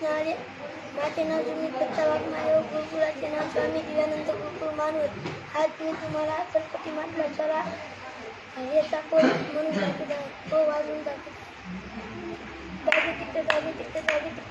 आले. माझे नाव सुमित दत्ता वाघमारे व गुरुकुलाचे नाव स्वामी दिव्यानंद गुरुकुल मानवत. आज मी तुम्हाला गणपती माता चला याचा म्हणून दाखवत आहे. तो वाजून दाखवत आहे. दागी तिकडे दागी तिकडे दागी तिकडे